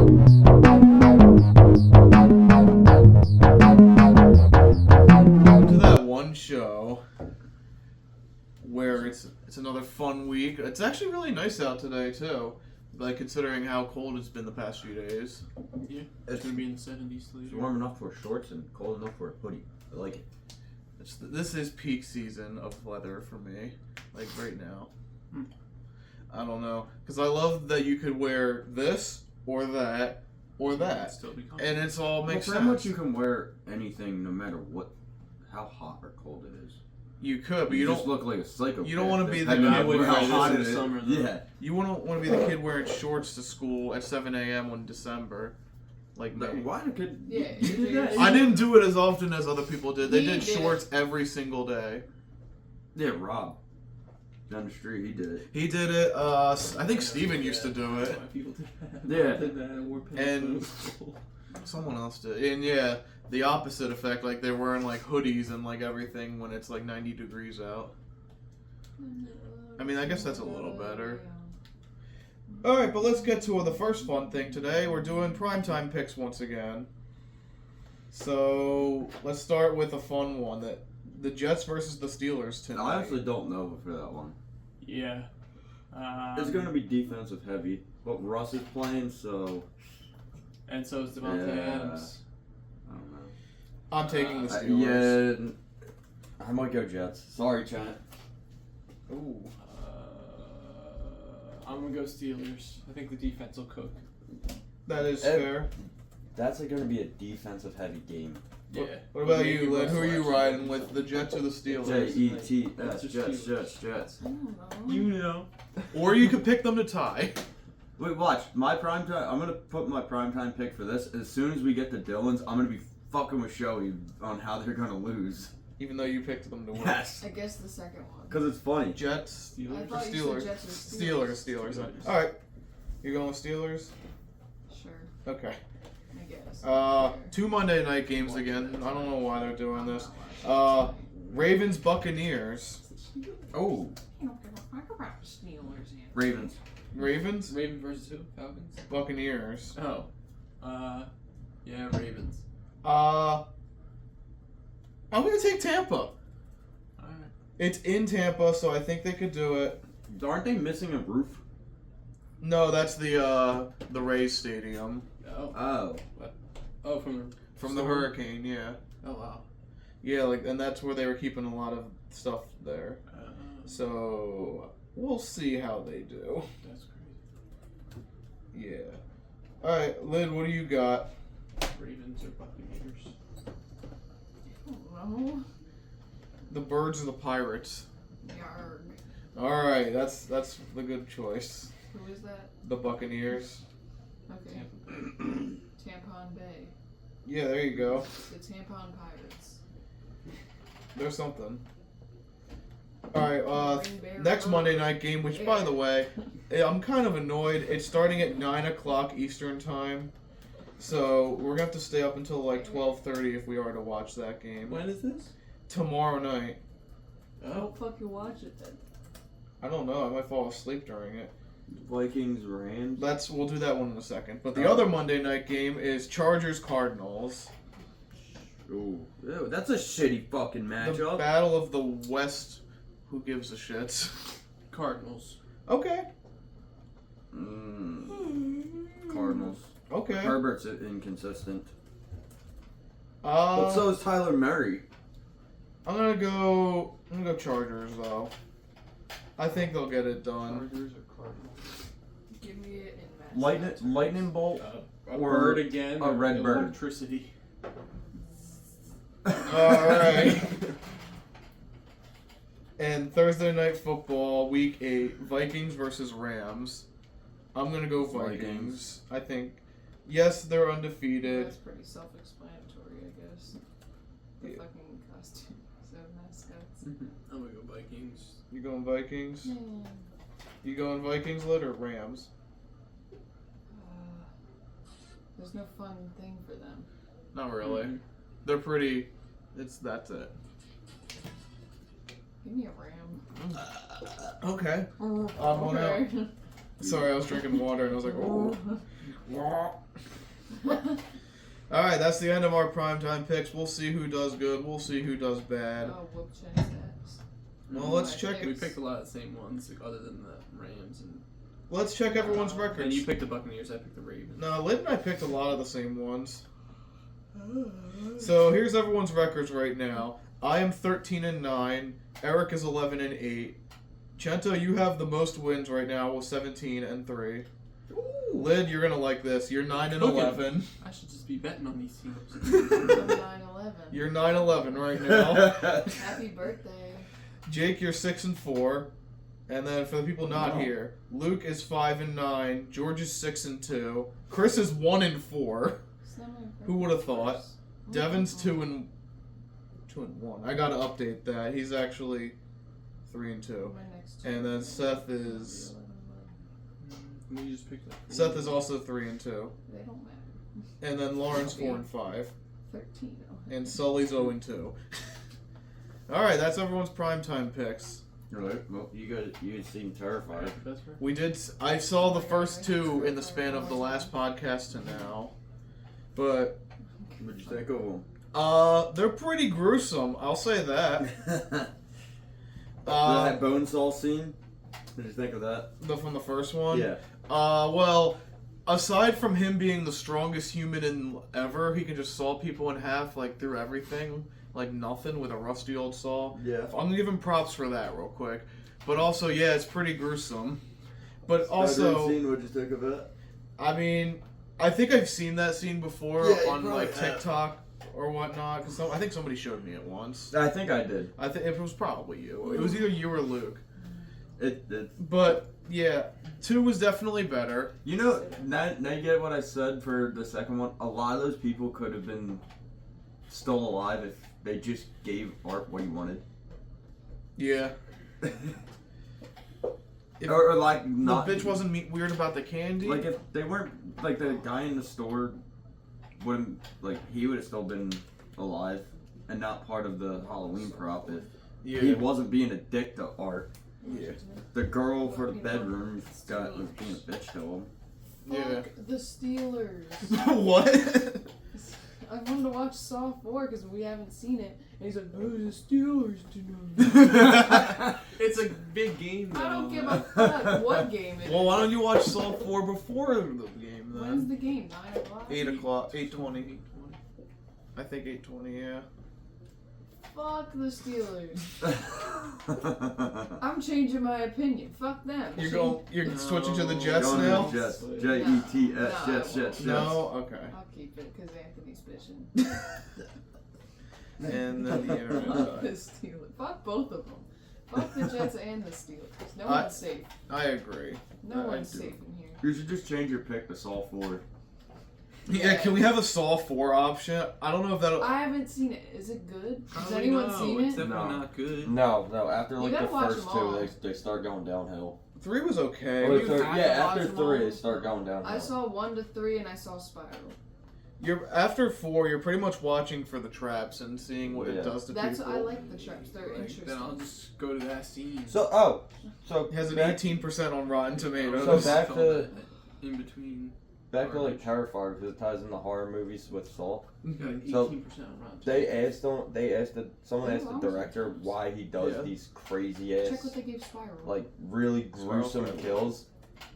To that one show where it's another fun week. It's actually really nice out today too, like considering how cold it's been the past few days. Yeah, it's gonna be in the 70s It's later. warm enough for shorts and cold enough for a hoodie. I like it. This is peak season of weather for me, like right now. I don't know, because I love that you could wear this or that or that, Still be and it's all makes Pretty sense. much you can wear anything no matter how hot or cold it is. You could, but you you just don't. look like a psychopath. You don't want to be the depending kid on would wearing wear how hot this in it the is. summer, though. Yeah. You wouldn't want to be the kid wearing shorts to school at 7 a.m. in December, like me. Why could Yeah, you did that? I didn't do it as often as other people did. They He did did. shorts every single day. Yeah, Rob. Down the street, he did it. He did it. I think Steven used to do it. Why people did that. Yeah. I did that. I wore pants And- when I was little. Someone else did. And yeah, the opposite effect. Like they're wearing like hoodies and like everything when it's like 90 degrees out. I mean, I guess that's a little better. Alright, but let's get to the first fun thing today. We're doing primetime picks once again. So let's start with a fun one. That the Jets versus the Steelers tonight. I honestly don't know for that one. Yeah. It's going to be defensive heavy, but Russ is playing, so And so is Devontae Yeah. Adams. I don't know. I'm taking the Steelers. Yeah, I might go Jets. Sorry, Chant. Ooh. I'm gonna go Steelers. I think the defense will cook. That is Ed- fair. That's going to be a defensive heavy game. Yeah. What about Maybe you, Lynn? Who are you Russell riding actually with? The Jets or the Jets, Steelers? Jets. I don't know. You know. Or you could pick them to tie. Wait, watch. My primetime. I'm gonna put my primetime pick for this. As soon as we get to Dylan's, I'm gonna be fucking with Shoei on how they're gonna lose. Even though you picked them to win. Yes, I guess the second one. because it's funny. Jets. I Steelers. thought you Steelers. said Jets or Steelers. Steelers. Alright. You're going with Steelers? Sure, Okay. I guess. 2 Monday night games again. I don't know why they're doing this. Ravens Buccaneers. Oh, Ravens. Ravens? Ravens versus who? Falcons. Buccaneers. Oh. Yeah, Ravens. I'm gonna take Tampa. Alright. It's in Tampa, so I think they could do it. Aren't they missing a roof? No, that's the Rays Stadium. Oh. Oh, Oh, from From the storm? hurricane, yeah. Oh wow. Yeah, like, and that's where they were keeping a lot of stuff there. So we'll see how they do. That's crazy. Yeah. All right, Lynn, what do you got? Ravens or Buccaneers? I don't know. The Birds or the Pirates? Yarg. All right, that's the good choice. Who is that? The Buccaneers. Okay. Tampon Bay. Yeah, there you go. The Tampon Pirates. There's something. All right, Green Bay next Road. Monday night game, which by the way, I'm kind of annoyed. It's starting at 9 o'clock Eastern time, so we're gonna have to stay up until like 12:30 if we are to watch that game When is this? tomorrow night. Don't fucking watch it then. I don't know. I might fall asleep during it. Vikings, Rams. We'll do that one in a second. But the other Monday night game is Chargers Cardinals. Ooh, ew, that's a shitty fucking The matchup. Battle of the West. Who gives a shit? Cardinals. Okay. Cardinals. Okay. Herbert's inconsistent. Uh, But so is Tyler Murray. I'm gonna go Chargers though. I think they'll get it done. Chargers or Cardinals? Give me it in match. Lightning bolt. A Or bird again. a red bird. Electricity. Alright. And Thursday night football, week 8, Vikings versus Rams. I'm gonna go Vikings. Vikings. I think. Yes, they're undefeated. That's pretty self-explanatory, I guess. The Yeah. fucking costumes of mascots. I'm gonna go Vikings. You going Vikings? You going Vikings, Lid, or Rams? There's no fun thing for them. Not really. Mhm. They're pretty. That's it. Give me a ram. Okay. Okay. Sorry, I was drinking water and I was like, oh. Alright, that's the end of our primetime picks. We'll see who does good. We'll see who does bad. Oh, whoop Chen's ass. Well, let's check We it. picked a lot of the same ones, other than the Rams and. Let's check everyone's And records. you picked the Buccaneers. I picked the Ravens. No, Lynn and I picked a lot of the same ones. So here's everyone's records right now. I am 13-9. Eric is 11-8. Chento, you have the most wins right now with 17-3. Lyd, you're gonna like this. You're 9-11. I should just be betting on these teams. I'm 9/11. You're 9-11 right now. Happy birthday. Jake, you're 6-4. And then for the people not Wow. here, Luke is 5-9. George is 6-2. Chris is 1-4. It's not my birthday. Who would have thought? Oh, Devin's oh. 2-1. I gotta update that. He's actually 3-2. My next two. And then Seth is You just picked up. Seth is also 3-2. They don't matter. And then Lauren's 4-5. 13. Oh. And Sully's 0-2. Alright, that's everyone's primetime picks. Really? Well, you seem terrified. We did. I saw the first two in the span of the last podcast to now. But What'd you think of them? they're pretty gruesome. I'll say that. That bone saw scene? What did you think of that? From the first one. Yeah. Well, aside from him being the strongest human in ever, he can just saw people in half like through everything, like nothing with a rusty old saw. Yeah. I'm gonna give him props for that real quick. But also, yeah, it's pretty gruesome. But also, scene, what'd you think of it? I mean, I think I've seen that scene before Yeah, you on like probably have. TikTok or whatnot. Cause I think somebody showed me it once. I think I did. I think it was probably you. It was either you or Luke. It. But yeah, 2 was definitely better. You know, now you get what I said for the second one. A lot of those people could have been still alive if they just gave Art what he wanted. Yeah. If or like not. the bitch wasn't weird about the candy. Like if they weren't like the guy in the store wouldn't like he would have still been alive and not part of the Halloween prop if yeah. he wasn't being a dick to Art. Yeah. The girl for the bedroom was being a bitch to him. Yeah. Fuck the Steelers. What? I wanted to watch Saw 4 because we haven't seen it. And he's like, oh, the Steelers tonight. It's a big game, though. I don't give a fuck what game it is. Well, why don't you watch Saw 4 before the game When's then? the game? 9 o'clock? 8 o'clock, 8:20. I think 8:20. Yeah. Fuck the Steelers. I'm changing my opinion. Fuck them. You're No. switching to the Jets Going to now. the Jets. Jets. No, Jets. Jets. No. Okay. I'll keep it because Anthony's bitching. And then the internet Fuck the died. Steelers. Fuck both of them. Fuck the Jets and the Steelers. No I- one's safe. I agree. No I one's do. safe in here. You should just change your pick to Saw 4. Yeah. Can we have a Saw 4 option? I don't know if that'll. I haven't seen it. Is it good? Has Probably anyone no, seen It's it? definitely No. not good. No. After You like gotta the watch first them all. two, they start going downhill. 3 was okay. Or you third- have yeah, to after watch them 3, all. they start going downhill. I saw 1 to 3 and I saw Spiral. You're after 4. You're pretty much watching for the traps and seeing what Yeah. it does to That's people. I like the traps. They're Like, interesting. then I'll just go to that scene. So It has an back- 18% on Rotten Tomatoes. So back to- in between. Back to like Terrifier because it ties into horror movies with Saw. Got So, 18% on Rotten They Tomatoes. someone Oh, asked the I was director interested. why he does Yeah. these crazy Check ass what they gave Spiral. like really gruesome Spiral. kills,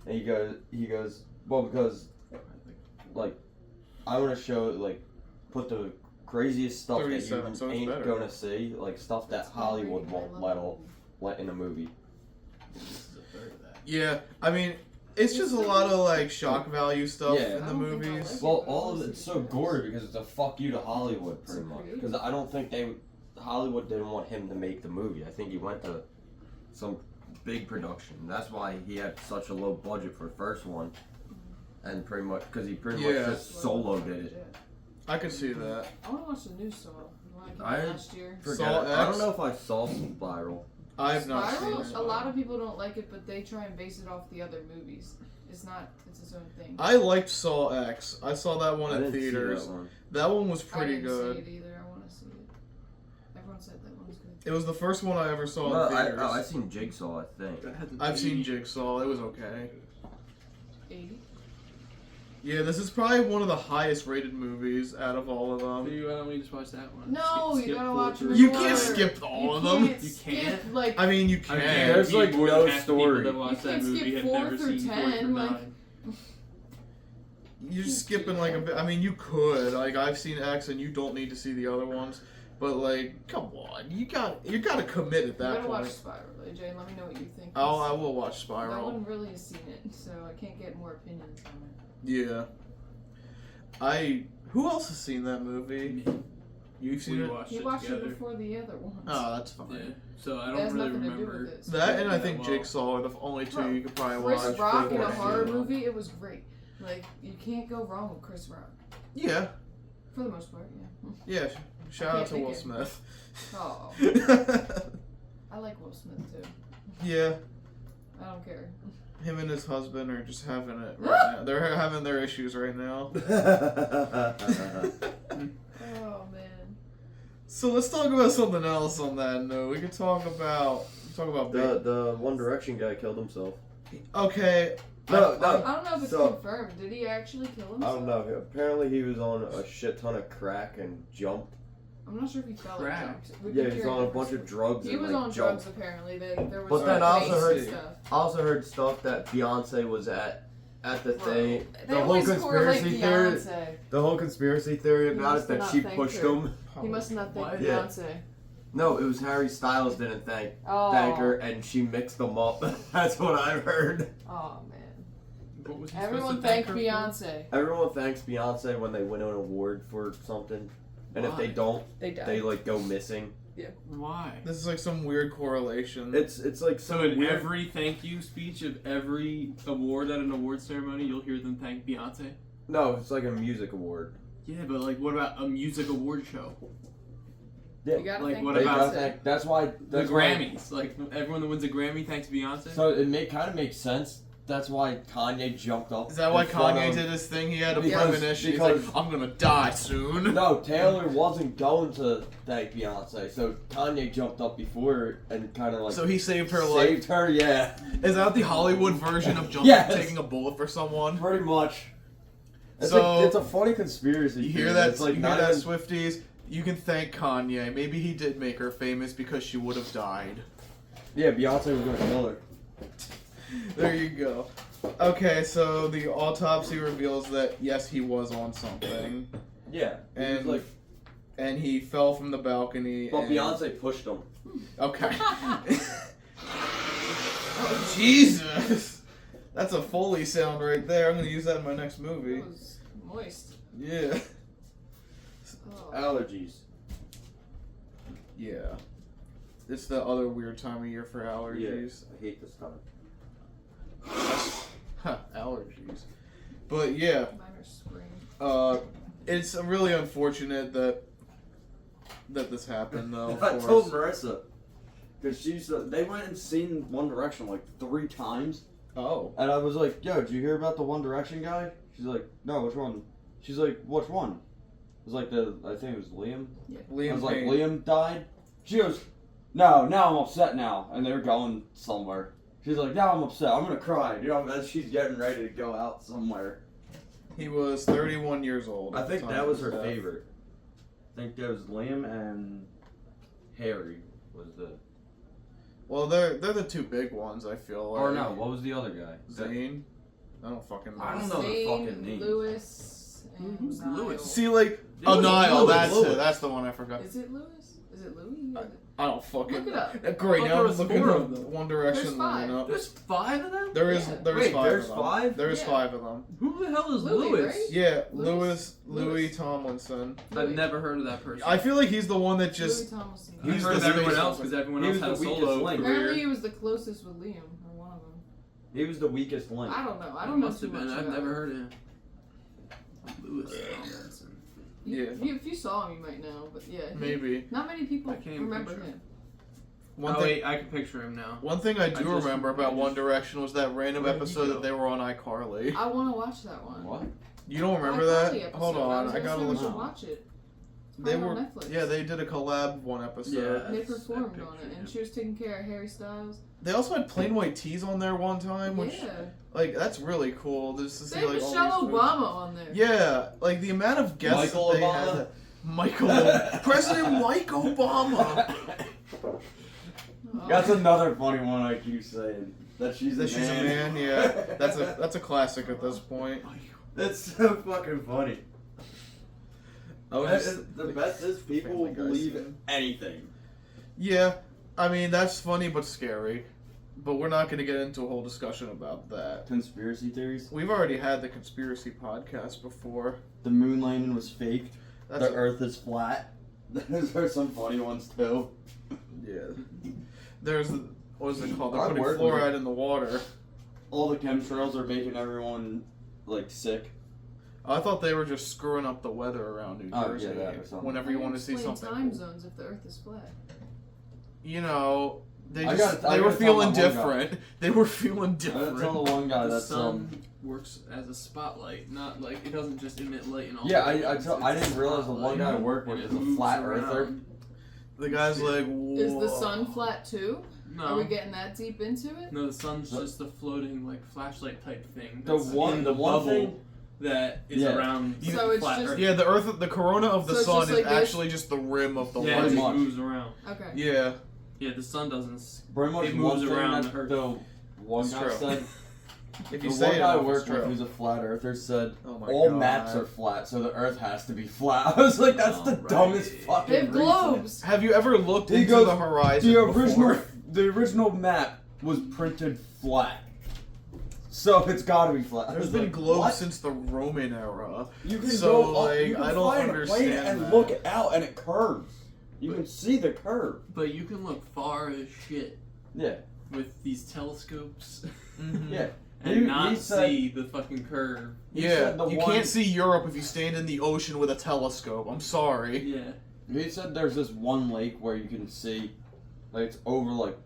and he goes well because like I want to show like put the craziest stuff that 37, so you it's ain't better. gonna see, like stuff that That's Hollywood great. I won't love let in a movie. This is a third of that. Yeah, I mean, it's just a lot of like shock value stuff Yeah. in the I don't think I movies. like Well, all of it's so gory because it's a fuck you to Hollywood, pretty So much. creative. Because I don't think Hollywood didn't want him to make the movie. I think he went to some big production. That's why he had such a low budget for the first one, and pretty much because he pretty much Yeah. just solo did it. I could see that. I want to watch the new Saw. The one I- I came last year. Forget Saw it. I X? don't know if I saw Spiral. I have not Spiral, seen a it. lot of people don't like it, but they try and base it off the other movies. It's not. It's its own thing. I liked Saw X. I saw that one I in didn't see theaters. that one. That one was I pretty didn't good. see it either. I want to see it. Everyone said that one was good. It was the first one I ever saw No, in theaters. I seen Jigsaw. I think. That had an I've seen 80. Jigsaw. It was okay. 80. Yeah, this is probably one of the highest rated movies out of all of them. Why don't we just watch that one? No, you gotta watch them. You in can't order. skip all You of them. can't You skip, can't? like, I mean, you I can. mean, There's, like, more no than half the people story. that watch You that can't movie skip have 4 never through seen 10, 4 through like- 9. You're skipping like a bit. I mean, you could. Like, I've seen X, and you don't need to see the other ones. But like, come on, you gotta commit at You that gotta watch point. Spiral, AJ, and let me know what you think. Oh, I will watch No Spiral. one really has seen it, so I can't get more opinions on it. Yeah. Who else has seen that movie? You've seen We it? watched He it watched together. it before the other ones. Oh, that's fine. Yeah. So I It don't has really nothing to do remember. with it. That and I Yeah, think well- Jigsaw are the only two you could probably Chris watch. Rock in a Big horror one. movie, it was great. Like, you can't go wrong with Chris Rock. Yeah, For the most part, yeah. yeah. Shout out to Can't Will think Smith. Oh, I like Will Smith too. Yeah, I don't care. him and his husband are just having it right now. They're having their issues right now. Oh, man. So let's talk about something else on that note. We could talk about the One Direction guy killed himself. Okay. No, I no. don't know if it's So- confirmed. Did he actually kill I himself? don't know. Apparently, he was on a shit ton of crack and jumped. I'm not sure if he fell or Crap. jumped. We've Yeah, been he's hearing on a different bunch of stories. drugs He and was like on jumped. drugs apparently. There was But then I also mace heard- and stuff. I also heard stuff that Beyonce was at the Bro, thing. they The whole always correlate conspiracy theory. Beyonce. The whole conspiracy theory He about must it that not she thank pushed her. him. He must not thank What? Yeah. Beyonce. No, it was Harry Styles didn't thank Oh. her, and she mixed them up. That's what I've heard. Oh man. What was he Everyone supposed to thank thank her Beyonce. Everyone thanks Beyonce when they win an award for something, and if they Why? don't, They died. they like go missing. for? Why? This is like some weird correlation. It's like So some in weird. every thank you speech of every award at an award ceremony, you'll hear them thank Beyonce. No, it's like a music award. Yeah, but like, what about a music award show? You gotta Like, thank what They about got Beyonce. that. That's why. The That's why- Grammys, like everyone that wins a Grammy thanks Beyonce. So it kind of makes sense. That's why Kanye jumped up. Is that why in front Kanye of- did his thing? He had a Because- premonition. He's like, because- I'm gonna die soon. No, Taylor wasn't going to thank Beyonce, so Kanye jumped up before her and kind of like So he saved her life. saved her. Yeah, Is that the Hollywood version of Yes. taking a bullet for someone? pretty much. It's, So- it's a funny conspiracy. You hear theory. that? It's like you hear not that, even- Swifties? You can thank Kanye. Maybe he did make her famous because she would have died. Yeah, Beyonce was gonna kill her. There you go. Okay, so the autopsy reveals that yes, he was on something, Yeah, And- like, and he fell from the balcony. but and... Beyonce pushed him. Okay. Oh Jesus! That's a Foley sound right there. I'm gonna use that in my next movie. It was moist. Yeah. Oh. Allergies. Yeah. It's the other weird time of year for allergies. I hate this time. Huh, allergies. But yeah, Mine are spring. it's really unfortunate that this happened though. I of told course. Marissa because they went and seen One Direction like 3 times, Oh. and I was like, "Yo, did you hear about the One Direction guy?" She's like, "No, which one?" She's like, "Which one?" It was like I think it was Liam. I Liam was like, Payne. "Liam died." She goes, "No, now I'm upset now," and they're going somewhere. She's like, "Now I'm upset. I'm gonna cry." You know, as she's getting ready to go out somewhere. He was 31 years old. I at the think time that of was his her death. favorite. I think that was Liam and Harry was the. Well, they're the two big ones. I feel like. Or no, what was the other guy? Zayn. I don't fucking know. I don't know the Zayn, fucking names. Lewis, and Who's Niall. Lewis? See, like, Yeah, oh, it was Niall. Lewis. That's Lewis. it. That's the one I forgot. Is it Lewis? Is it Louis? I don't fucking. Look it up. Great. I thought Now there I'm was looking 4 at of them. One Direction. There's 5. lineup. There's 5 of them. There is. Yeah. There's Wait, 5 there's of them. 5? There's Yeah. 5 of them. Who the hell is Louis, Lewis? right? Yeah, Lewis. Louis Tomlinson. I've never heard of that person. I feel like he's the one that just. Louis Tomlinson. I've he's heard the of everyone space else one. because everyone He else was had a the weakest solo link. Apparently, career. he was the closest with Liam, or one of them. He was the weakest link. I don't know. I don't know Must too have much been. I've about never him. heard of him. Lewis Tomlinson. You- Yeah. If you saw him, you might know, but yeah. Maybe. Not many people I can't even remember picture him. One Oh thing. wait, I can picture him now. One thing I do just- remember about I One just- Direction was that random Where did he episode go? that they were on iCarly. I want to watch that one. What? You don't remember iCarly that? episode. Hold on, was I gonna gotta say we look. should up. watch it. It's They probably were. on Netflix. Yeah, they did a collab one episode. Yeah. They That's performed that on it, picture, and yeah. she was taking care of Harry Styles. They also had Plain White Tees on there one time, which Yeah. Like, that's really cool. Just to They see, have like, all Michelle these foods. Obama on there. Yeah, like the amount of guests Michael that they Obama? had. President Mike Obama. Oh. That's another funny one I keep saying. That she's a That she's a man, yeah. That's a classic at this point. That's so fucking funny. I was just, The best is people will Family Guy believe scene. anything. Yeah, I mean that's funny but scary. But we're not going to get into a whole discussion about that. Conspiracy theories. We've already had the conspiracy podcast before. The moon landing was fake. That's The Earth is flat. Those are some funny ones too. yeah. There's what is it called? They're I putting work with fluoride in the water. All the chemtrails are making everyone like sick. I thought they were just screwing up the weather around New Oh, Jersey. yeah, that or something. Whenever you want to see Explain something, time cool. zones if the Earth is flat. You know, they I just gotta they were tell feeling my one guy. different. They were feeling I gotta tell different. the one guy The that's sun works as a spotlight, not like it doesn't just emit light in all. Yeah, I directions, I it's didn't a realize the one spotlight, guy I work with and is it a moves flat around. earther. The guy's like, Is the "Whoa." sun flat too? Are we No, getting that deep into it? no, the sun's The- just a floating like flashlight type thing. The that's one- in the one bubble thing- that is Yeah. around. So it's flat just- Earth. Yeah, the Earth, the corona of the So it's sun just is like this? actually just the rim of the Yeah, it light. just much. moves around. Okay. Yeah. Yeah, the sun doesn't. Pretty much It one moves thing around that the Earth. the one It's guy true. said. If The you say one it, guy I it's worked with true. who's a flat earther said Oh my all God. maps are flat, so the Earth has to be flat. I was like, that's the Alright. dumbest fucking They have reason. globes. Have you ever looked He into goes, the horizon The original map was printed flat, so it's got to be flat. I There's was been like, globes what? since the Roman era. You can So, go up, like, you can I don't fly in a plane understand and that. look out, and it curves. You can see the curve. But you can look far as shit Yeah, with these telescopes Mhm. yeah. and He not said- see the fucking curve. He Yeah, said the you one- can't see Europe if you stand in the ocean with a telescope. I'm sorry. Yeah. He said there's this one lake where you can see, like it's over like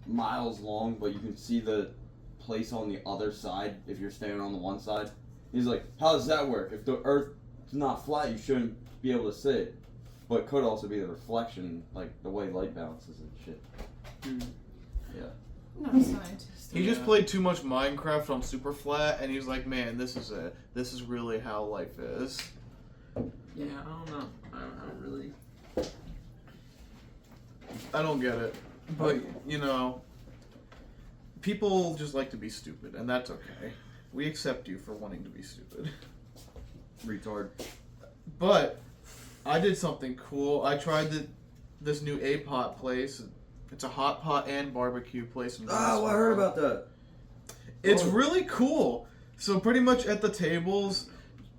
miles long, but you can see the place on the other side if you're standing on the one side. He's like, how does that work? If the Earth's not flat, you shouldn't be able to see it. But it could also be the reflection, like the way light bounces and shit. I'm not a scientist. He just Yeah. played too much Minecraft on super flat, and he's like, man, this is it. This is really how life is. Yeah, I don't know. I don't really. I don't get it. But, you know, people just like to be stupid, and that's okay. We accept you for wanting to be stupid. Retard. But I did something cool. I tried this new A-Pot place. It's a hot pot and barbecue place. In Oh, I heard about that. It's Oh. really cool. So pretty much at the tables,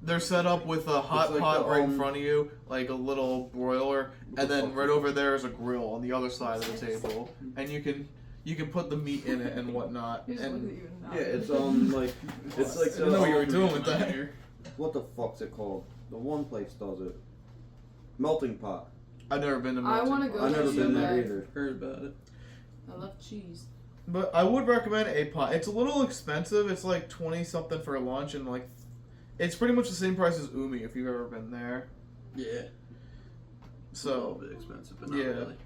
they're set up with a hot like pot the, right in front of you, like a little broiler, and then right over there is a grill on the other side of the table, and you can put the meat in it and whatnot. He just looked And at you and Yeah, nodded. it's like it's like I didn't know what you were doing with that. Here. What the fuck's it called? The one place does it. Melting pot. I've never been to. I Melting wanna Pot. go I've never so been there bad. either. Heard about it. I love cheese. But I would recommend A-Pot. It's a little expensive. It's like 20 something for lunch, and like, it's pretty much the same price as Umi if you've ever been there. Yeah. A little So, bit expensive, but not yeah. really.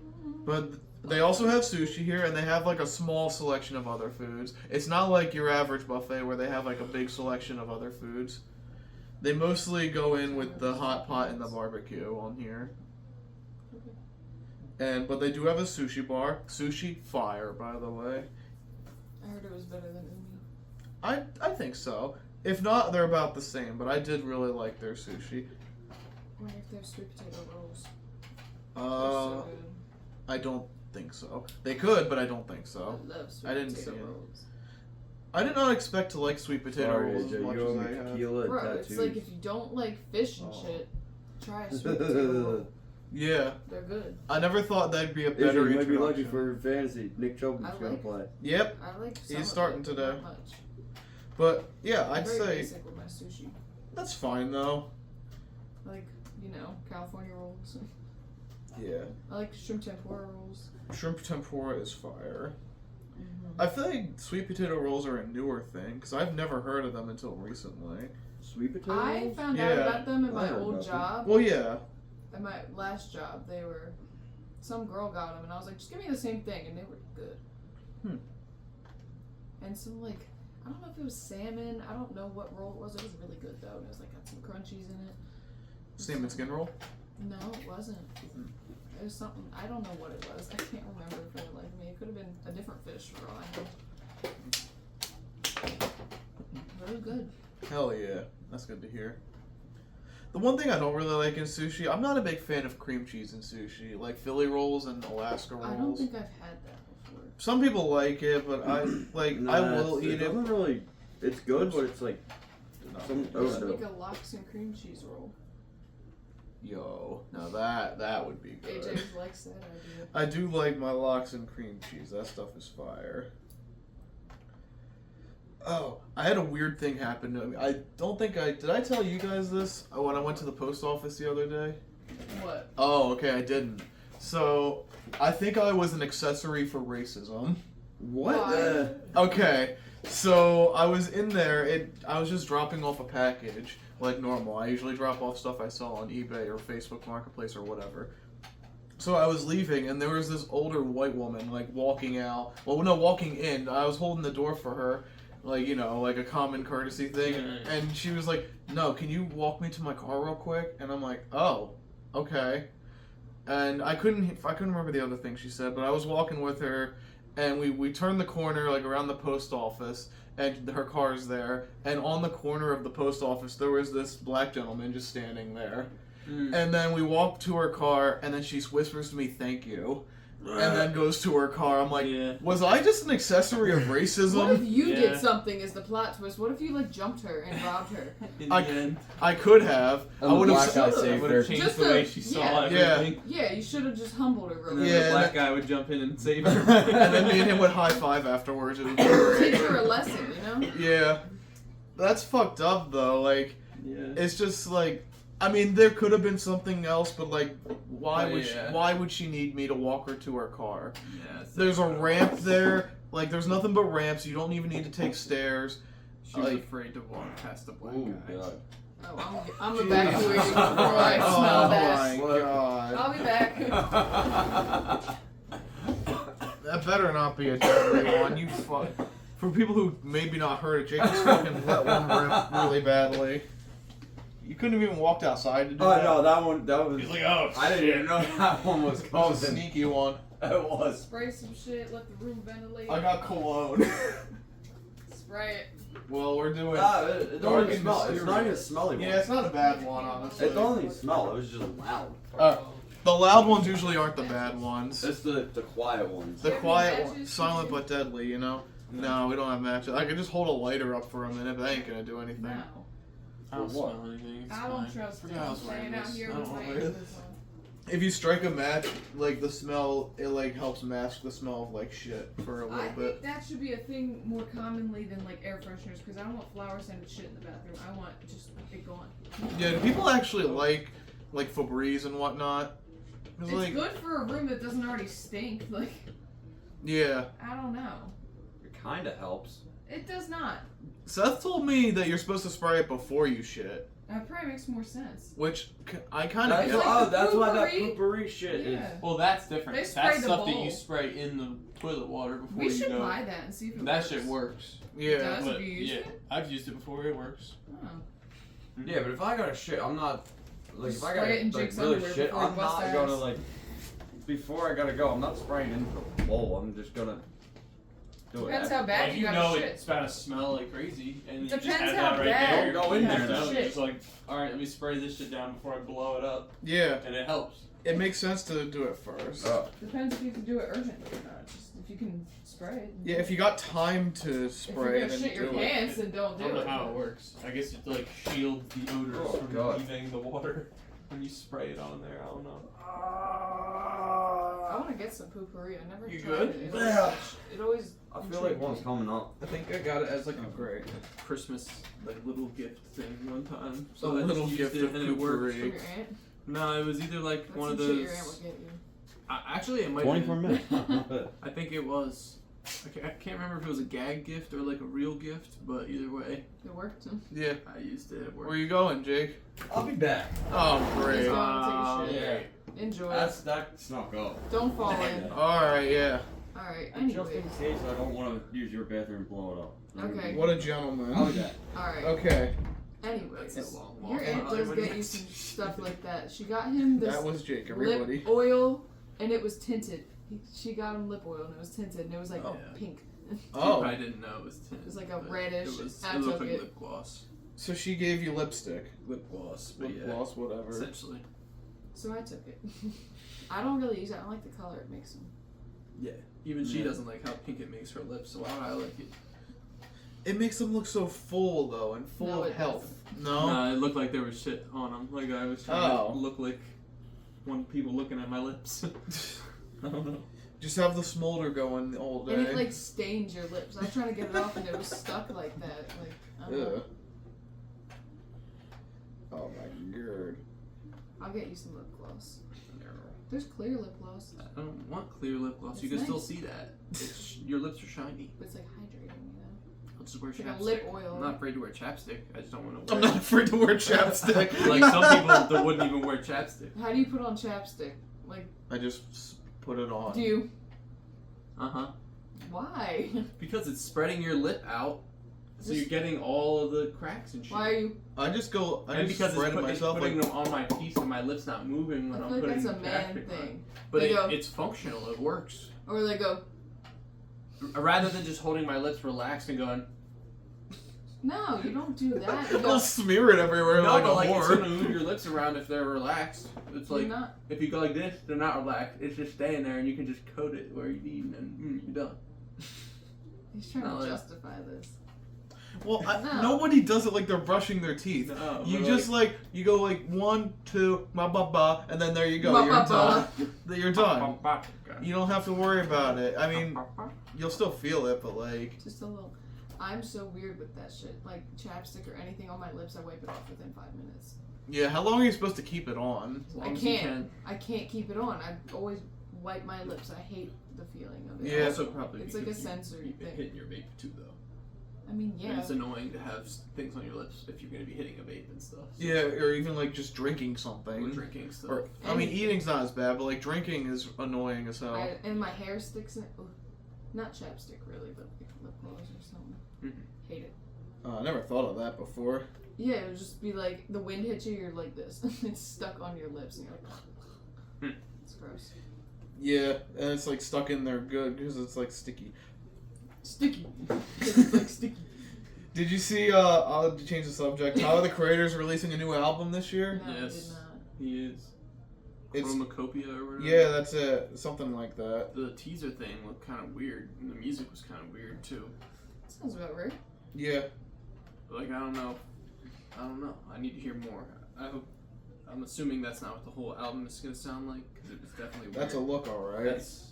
but they also have sushi here, and they have like a small selection of other foods. It's not like your average buffet where they have like a big selection of other foods. They mostly go in with the hot pot and the barbecue on here. But they do have a sushi bar. Sushi fire, by the way. I heard it was better than Umi. I think so. If not, they're about the same. But I did really like their sushi. I wonder if they have sweet potato rolls. They're Uh, so good. I don't think so. They could, but I don't think so. I love sweet I didn't potato see it. rolls. I did not expect to like sweet potato Sorry, rolls as AJ, much you owe as me I have. tequila and Bro, tattoos. it's like if you don't like fish and Oh. shit, try a sweet potato roll. Yeah, They're good. I never thought that'd be a AJ, better you might be lucky introduction. for fantasy. Nick Chobin's I gonna like- play. Yep, I like some He's of starting it, today. Not much. but yeah, I'm I'd very say basic with my sushi. that's fine though. I like, California rolls. Yeah, I like shrimp tempura rolls. shrimp tempura is fire. Mm-hmm. I feel like sweet potato rolls are a newer thing because I've never heard of them until recently. Sweet potato I rolls? found Yeah. out about them at I my heard old about them. job. Well, yeah, At my last job, they were. Some girl got them, and I was like, just give me the same thing, and they were good. Hmm. And some, like, I don't know if it was salmon. I don't know what roll it was. It was really good though. It was like got some crunchies in it. Salmon skin roll? No, it wasn't. It was something. I don't know what it was. I can't remember for the life of me. It could have been a different fish for all I know. Very good. Hell yeah. That's good to hear. The one thing I don't really like in sushi, I'm not a big fan of cream cheese in sushi. Like Philly rolls and Alaska rolls. I don't think I've had that before. Some people like it, but I I will eat It it. doesn't really. It's good, but it's like some We should overdose. make a lox and cream cheese roll. Yo, now that would be good. AJ likes that idea. I do like my lox and cream cheese. That stuff is fire. Oh, I had a weird thing happen to me. I don't think did I tell you guys this when I went to the post office the other day? What? Oh, okay, I didn't. So, I think I was an accessory for racism. What? Why? Okay, so I was in there, I was just dropping off a package, like normal. I usually drop off stuff I sell on eBay or Facebook Marketplace or whatever. So I was leaving, and there was this older white woman, like, walking out. Well, no, walking in. I was holding the door for her, like, you know, like a common courtesy thing. And she was like, no, can you walk me to my car real quick? And I'm like, oh, okay. And I couldn't remember the other thing she said, but I was walking with her, and we turned the corner, like, around the post office, and her car's there, and on the corner of the post office, there was this black gentleman just standing there. And then we walked to her car, and then she whispers to me, thank you, and then goes to her car. I'm like, was I just an accessory of racism? What if you did something as the plot twist? What if you, like, jumped her and robbed her? In the end, I could have. And I the would black guy have. saved would her. have changed Just the way the- she yeah. saw everything. Yeah, you should have just humbled her real And quick. then Yeah, the black and guy would jump in and save her. And then me and him would high five afterwards. It would be great. Teach her a lesson, you know? Yeah. That's fucked up, though. Like, Yeah. it's just like, I mean, there could have been something else, but like, why would she need me to walk her to her car? Yeah, There's a ramp there. Like, there's nothing but ramps. You don't even need to take stairs. She was like- afraid to walk past the black Ooh, guy. God. Oh, I'm evacuating before I smell that. my god. I'll be back. That better not be a deadly one. You fuck. For people who maybe not heard it, Jake just fucking let one rip really badly. You couldn't have even walked outside to do Oh that. no, that was. He's like, oh, I didn't even know that one was oh, coming. sneaky one. It was. Spray some shit, let the room ventilate. I got cologne. Spray it. Well, we're doing. It Dark don't even smell. It's mysterious. not even a smelly one. Yeah, it's not a bad one, honestly. It don't even smell. It was just loud. The loud ones usually aren't the bad ones. It's the quiet ones. The Yeah, quiet matches, ones, silent you but deadly, you know? No, we don't have matches. I could just hold a lighter up for a minute, but that ain't gonna do anything. No. I don't For what? smell anything. It's I don't fine. trust Forgot him. I I'm was wearing staying out this. here I with don't my know. ears on. If you strike a match, like the smell, it like helps mask the smell of like shit for a little I bit. think that should be a thing more commonly than like air fresheners because I don't want flower scented shit in the bathroom. I want just it gone. Yeah, do people actually like Febreze and whatnot? 'Cause, It's like, good for a room that doesn't already stink. Like, yeah. I don't know. It kind of helps. It does not. Seth told me that you're supposed to spray it before you shit, That probably makes more sense. which I kind That's, of like get. the that's why that poopery. poopery shit is. Yeah. Well, that's different. They spray That's the stuff that bowl. you spray in the toilet water before We you should go. buy that and see if it That works. shit works. Yeah. Does? But Have you used yeah, it? I've used it before. It works. Oh. Yeah, but if I got to shit, I'm not. Like, Just if I spray it got in to like, Jake's really underwear shit, before he I'm busts not ass. gonna like. Before I gotta go, I'm not spraying into the bowl. I'm just gonna do it. Depends how bad Like, you you got know to shit. it's about to smell like crazy, and you just Depends have how that right bad there. Go in you there have to now. So shit. it's like, all right, let me spray this shit down before I blow it up, Yeah, and it helps. it makes sense to do it first. Depends if you can do it urgently or not. Just if you can spray it. Yeah, if you got time to If spray you're it gonna and shit your do it. pants, then don't I do don't know it. how it works. I guess it like shields the odors Oh, from God. leaving the water when you spray it on there. I don't know. I want to get some poopery. I never You tried good? it. Yeah. It always. I feel like one's coming up. I think I got it as like a great. Christmas like little gift thing one time. A So I just little used gift it of and it worked. From poopery. your aunt. No, it was either like That's one some of shit those. your aunt would get you. Actually, it might. 24 have been. minutes. I think it was. I can't remember if it was a gag gift or like a real gift, but either way, It worked. Yeah. I used it. It worked. Where you going, Jake? I'll be back. Oh, He's great. going to take a shit. Yeah. Enjoy. That snuck up. Don't fall in. All right, yeah. Alright, And just anyway. in case I don't want to use your bathroom, blow it up. Okay. What a gentleman. How's that? Alright. Okay, Anyways, That's a long walk. your aunt does get you some stuff like that. She got him this that was Jake, everybody. lip oil, and it was tinted. She got him lip oil, and it was tinted, and it was like Oh. pink. Oh, I didn't know it was tinted. It was like a but reddish. I It looked took like it. lip gloss. so she gave you lipstick, Lip gloss, but lip yeah, gloss, whatever. essentially. So I took it. I don't really use it. I don't like the color it makes them. Yeah. Even she Yeah. doesn't like how pink it makes her lips, so why would I like it? It makes them look so full though, and full No, of it health. No. Nah, it looked like there was shit on them. Like I was trying Oh. to look like one people looking at my lips. I don't know. Just have the smolder going all day. And it like stains your lips. I was trying to get it off, and it was stuck like that. Like I don't know. Ugh. Oh my god. I'll get you some lip gloss. There's clear lip gloss, I don't want clear lip gloss. You It's can still nice. see that. Your lips are shiny. but it's like hydrating, you know. I'll just wear It's chapstick. like a lip oil. I'm not afraid to wear chapstick. I just don't want to I'm wear not afraid to wear chapstick. Like some people that wouldn't even wear chapstick. How do you put on chapstick? Like, I just put it on. do you? Uh-huh. Why? Because it's spreading your lip out, so Just- you're getting all of the cracks and shit. Why are you? I just go. I And just because spread it it's myself. putting Like, them on my piece and my lip's not moving when I I'm feel like putting that's a man chapstick on. thing. But They go- it's functional. It works. Or they go, Rather than just holding my lips relaxed and going, no, you don't do that. You I'll go, smear it everywhere no, like but a like it's whore. gonna move your lips around if they're relaxed. It's you're like not. if you go like this, they're not relaxed. It's just staying there, and you can just coat it where you need, and you're done. He's trying No, to like- justify this. Well, No. nobody does it like they're brushing their teeth. No, You but, just like you go like 1, 2, ba ba ba, and then there you go. Ba, You're ba, done. ba. You're done. You don't have to worry about it. I mean, you'll still feel it, but like, Just a little. I'm so weird with that shit. Like chapstick or anything on my lips, I wipe it off within 5 minutes. yeah. How long are you supposed to keep it on? As long I as you can't. can. I can't keep it on. I always wipe my lips. I hate the feeling of it. Yeah. Also, probably It's like a because you- sensory you've been thing. hitting your vape too, though. I mean, And yeah. it's annoying to have things on your lips if you're going to be hitting a vape and stuff. So Yeah, or even like just drinking or something. drinking stuff. Or I mean, eating's not as bad, but like drinking is annoying as hell. And my hair sticks in it. Ugh. Not chapstick, really, but like lip gloss or something. Mhm. Hate it. I never thought of that before. Yeah, it would just be like the wind hits you, you're like this. It's stuck on your lips, and you're like, Hmm. it's gross. Yeah, and it's like stuck in there good because it's like sticky. Sticky. It's like sticky. Did you see? I'll change the subject. Tyler the Creator's releasing a new album this year. No, I Yes. did not. He is. It's Chromacopia or whatever. yeah, that's it. Something like that. The teaser thing looked kind of weird, and the music was kind of weird too. Sounds about right. Yeah. Like I don't know. I need to hear more. I'm assuming that's not what the whole album is gonna sound like because it was definitely weird. That's a look, alright. That's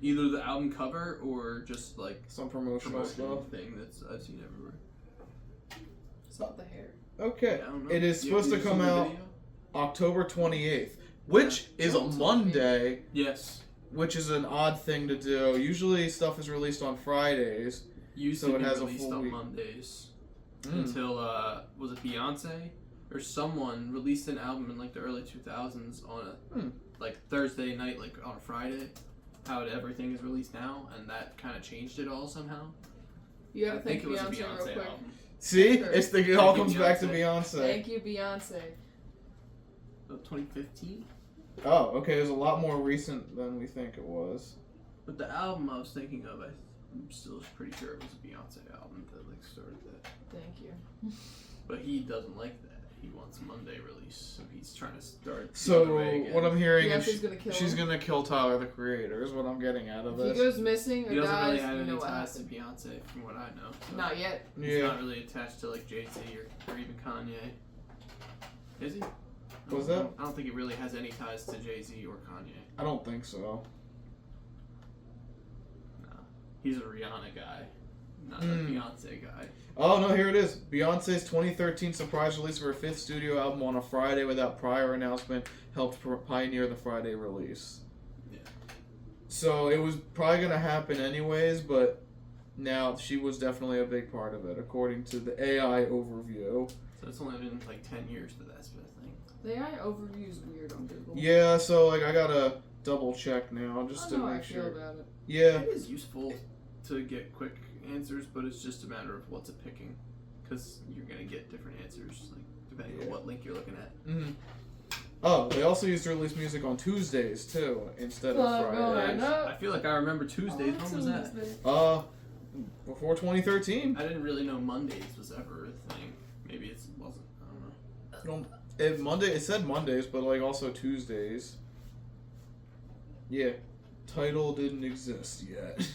either the album cover or just like Some promotional promotional stuff. thing that's I've seen everywhere. It's not the hair. Okay. I don't know. It is You- supposed you to seen come the out video? October 28th, which is a Don't tell me. Monday, Yes. which is an odd thing to do. Usually stuff is released on Fridays. Used So to it be has a released full on week. Mondays Mm. until was it Beyonce or someone released an album in like the early 2000s on a Hmm. like Thursday night, like on a Friday. How everything is released now, and that kind of changed it all somehow. You I gotta think thank it was a Beyonce, Beyonce real quick. album. See? Sure. It all Thank you, comes back to Beyonce. Beyonce. Thank you, Beyonce. 2015. Oh, okay. It was a lot more recent than we think it was. But the album I was thinking of, I'm still pretty sure it was a Beyonce album that like started that. Thank you. But he doesn't like that. He wants Monday release, so he's trying to start. the So other way again. what I'm hearing is Beyonce's gonna kill she's him. gonna kill Tyler the Creator. Is what I'm getting out of If he this. goes missing or He doesn't dies, really have you know any what ties to happened. Beyonce, from what I know. So Not yet. He's Yeah. not really attached to like Jay-Z or even Kanye. Is he? What's that? I don't think he really has any ties to Jay-Z or Kanye. I don't think so. No. He's a Rihanna guy, not a Hmm. Beyonce guy. Oh no, here it is. Beyonce's 2013 surprise release of her 5th studio album on a Friday without prior announcement helped pioneer the Friday release. Yeah. So it was probably gonna happen anyways, but now she was definitely a big part of it, according to the AI overview. So it's only been like 10 years for that sort of thing. The AI overview is weird on Google. Yeah, so like I got double check now just I to know how I make feel sure. about it. Yeah. It is useful to get quick answers, but it's just a matter of what's it picking, because you're gonna get different answers, like depending on what link you're looking at. Mm-hmm. Oh, they also used to release music on Tuesdays too instead of Fuck, oh, Fridays. no. I feel like I remember Tuesdays. When was that? Before 2013. I didn't really know Mondays was ever a thing. Maybe it wasn't. I don't know. It said Mondays, but like also Tuesdays. Yeah, Tidal didn't exist yet,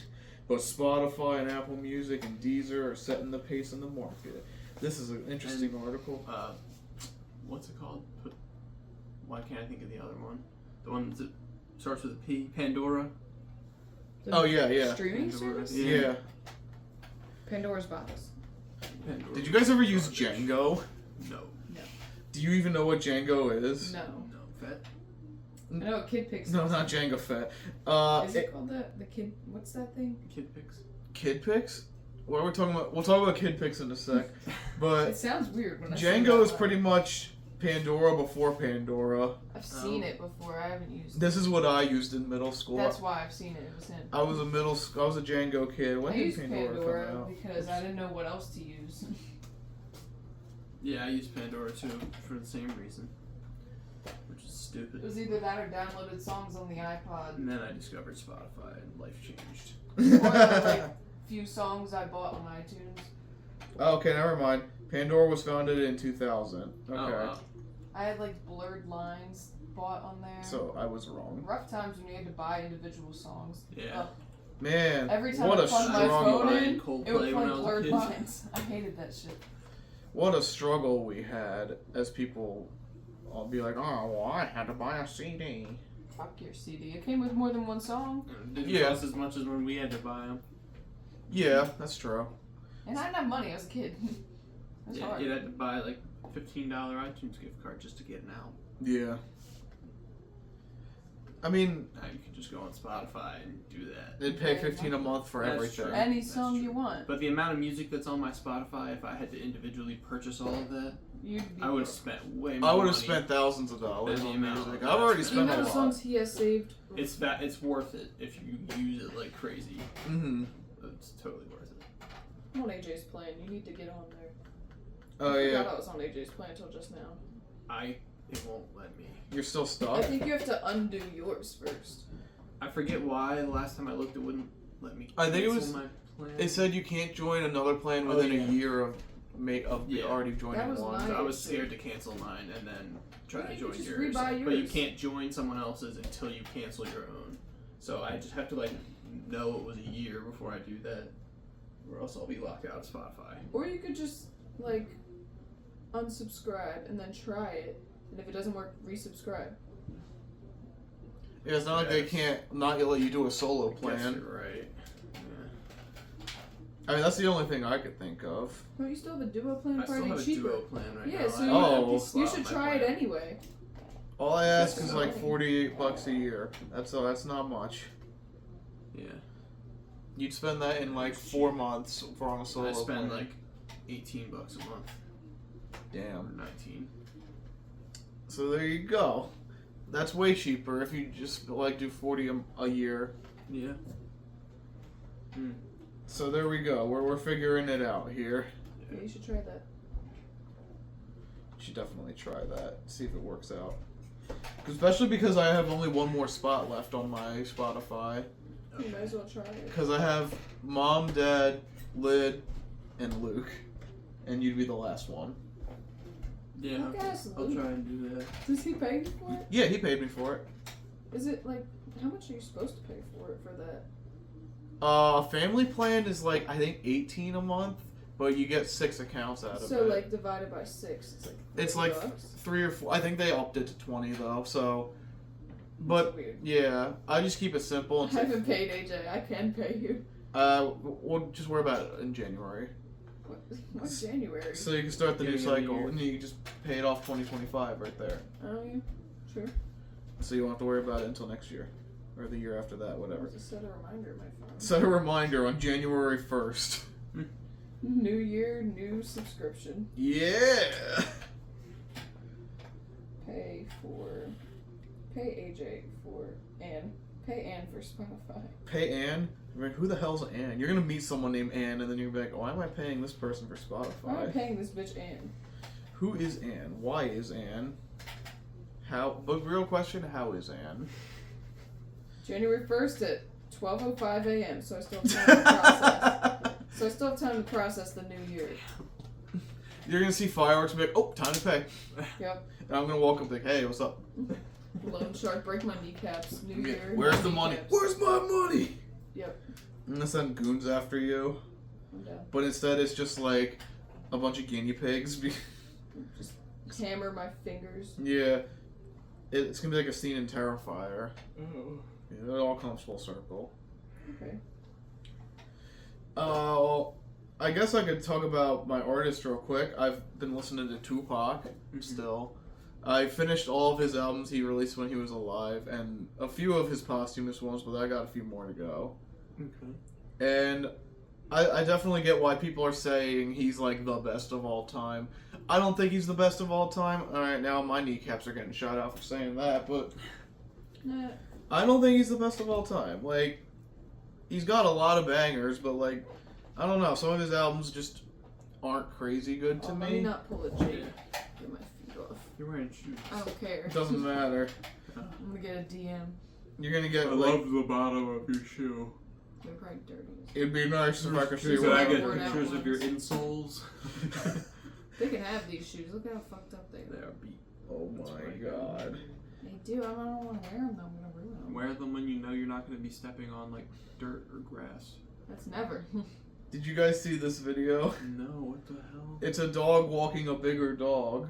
but Spotify and Apple Music and Deezer are setting the pace in the market. This is an interesting article. What's it called? Why can't I think of the other one? The one that starts with a P. Pandora. Oh yeah. Streaming Pandora. service? Yeah. Pandora's Box. Pandora. Did you guys ever use Django? No. Do you even know what Django is? No. No. Fat. I know what Kid Pix No, is. not Django Fett. Is it called the Kid? What's that thing? Kid Pix. Kid Pix? What are we talking about? We'll talk about Kid Pix in a sec. But It sounds weird when I say Django it is out pretty loud. much Pandora before Pandora. I've seen it before. I haven't used it. This is what I used in middle school. That's why I've seen it. It was him. I was a Django kid. When I did used Pandora, Pandora come out? because I didn't know what else to use. Yeah, I use Pandora too for the same reason, which is It stupid. was either that or downloaded songs on the iPod. And then I discovered Spotify, and life changed. Or like few songs I bought on iTunes. Okay, never mind. Pandora was founded in 2000. Okay. Oh, wow. I had like blurred lines bought on there. So I was wrong. Rough times when you had to buy individual songs. Yeah. Man, Every time what I a plugged my struggle. phone in, Buying it would Coldplay play when I was a blurred kid. lines. I hated that shit. What a struggle we had as people all be like, oh, well, I had to buy a CD. Fuck your CD. It came with more than one song. It didn't Yeah. cost as much as when we had to buy them. Yeah, that's true. And I didn't have money. I was a kid. It was Yeah, hard. you had to buy like $15 iTunes gift card just to get an album. Yeah. I mean, Now you can just go on Spotify and do that. they'd pay $15 a month for That's everything. true. Any That's song true. you want. But the amount of music that's on my Spotify, if I had to individually purchase all of that, You'd be I would have broke. spent way more I would have money. spent thousands of dollars Than the on amount music. of I've already the The spent amount a of lot. songs he has saved. It's worth it if you use it like crazy. Mm-hmm. It's totally worth it. I'm on AJ's plan. You need to get on there. Oh, I yeah. forgot I was on AJ's plan until just now. It won't let me. You're still I stuck? think you have to undo yours first. I forget why. The last time I looked, it wouldn't let me. I think it cancel was- my plan. It said you can't join another plan Oh, within yeah. a year of Yeah. already joining That was one. mine. So I was scared to cancel mine and then try Yeah, to you join just yours. rebuy But you yours. can't join someone else's until you cancel your own. So I just have to like know it was a year before I do that, or else I'll be locked out of Spotify. Or you could just like unsubscribe and then try it, and if it doesn't work, resubscribe. Yeah, it's not like they can't not let you do a solo I guess plan. you're right. Yeah. I mean, that's the only thing I could think of. No, you still have a duo plan, I still probably have a cheaper. duo plan right Yeah, now. so I you- have an empty Oh. slot You on should my try it plan. anyway. All I ask That's is like fine. $48 a year. That's not much. Yeah. You'd spend that in like 4 months for on a solo I spend plan. like $18 a month or Damn. 19. So there you go. That's way cheaper if you just like do 40 a year. Yeah. So there we go. We're figuring it out here. Yeah, you should try that. You should definitely try that. See if it works out. Especially because I have only one more spot left on my Spotify. You might as well try it. Because I have Mom, Dad, Lid, and Luke. And you'd be the last one. Yeah. Look at us, I'll Luke. try and do that. Does he pay you for it? Yeah, he paid me for it. Is it like how much are you supposed to pay for it for that? Family plan is like, I think 18 a month, but you get 6 accounts out of So it. like divided by 6, it's like It's like $30. 3 or 4. I think they upped it to 20 though. So, That's but weird. yeah, I just keep it simple I and say, haven't paid AJ. I can pay you. we'll just worry about it in January. What's January? So you can start the new Beginning of the cycle, year. and you can just pay it off 2025 right there. Oh yeah, sure. So you won't have to worry about it until next year, or the year after that, whatever. Just set a reminder in my phone. Set a reminder on January 1st. New year, new subscription. Yeah. pay AJ for Ann. Pay Ann for Spotify. Pay Ann? I mean, who the hell's Ann? You're gonna meet someone named Ann, and then you're gonna be like, why am I paying this person for Why am I Spotify? paying this bitch Ann? Who is Ann? Why is Ann? How? But real question, how is Ann? January 1st at 12:05 a.m. So I still have time to process. So I still have time to process the new year. You're gonna see fireworks and be like, oh, time to pay. Yep. And I'm gonna walk up like, hey, what's up? Loan shark, break my kneecaps. New Yeah, year. where's no the money? kneecaps. Where's my money? Yep. I'm gonna send goons after you. I'm down. But instead, it's just like a bunch of guinea pigs. Just hammer my fingers. Yeah. It's gonna be like a scene in Terrifier. Oh. Yeah, it all comes full circle. Okay. I guess I could talk about my artist real quick. I've been listening to Tupac still. I finished all of his albums he released when he was alive, and a few of his posthumous ones, but I got a few more to go. Okay. And I definitely get why people are saying he's like the best of all time. I don't think he's the best of all time. Alright, now my kneecaps are getting shot out for saying that, but Nah. I don't think he's the best of all time. Like, he's got a lot of bangers, but like, I don't know, some of his albums just aren't crazy good to Let me me. not pull a J. Get my feet off. You're wearing shoes. I don't care. It doesn't matter. I'm gonna get a DM. You're gonna get I like, love the bottom of your shoe. They're probably dirty. it'd be nice if I could see Should what I I'm get Worn out pictures of your ones. insoles? They can have these shoes. Look how fucked up they They are. are beat. Oh my god. They do. I don't want to wear them though. I'm gonna ruin them. Wear them when you know you're not going to be stepping on like dirt or grass. That's never. Did you guys see this video? No, what the hell? It's a dog walking a bigger dog.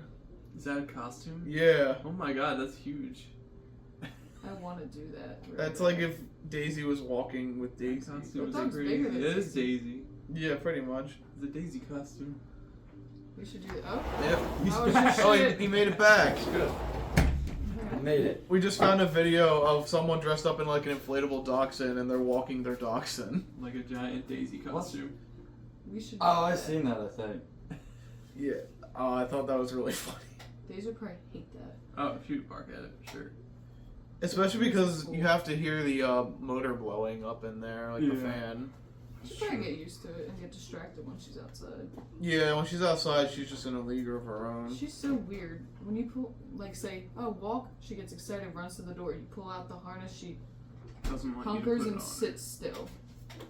Is that a costume? Yeah. Oh my god, that's huge. I want to do that. Really That's bad. like if Daisy was walking with Daisy. Costume What is dog's crazy. bigger than It is Daisy. Yeah, pretty much. It's a Daisy costume. We should do that. Oh. Yep. How was your Oh, shit? he made it back. Good. Made it. We just found a video of someone dressed up in like an inflatable dachshund and they're walking their dachshund. Like a giant Daisy costume. We should. Do Oh, I that. seen that. I think. Yeah. I thought that was really funny. Days would probably hate that. Oh, if you'd bark at it, for sure. Especially because you have to hear the motor blowing up in there, like the Yeah. fan. She'd probably get used to it and get distracted when she's outside. Yeah, when she's outside, she's just in a league of her own. She's so weird. When you pull, like, say, oh, walk, she gets excited, runs to the door. You pull out the harness, she Doesn't want hunkers you to put and it on. sits still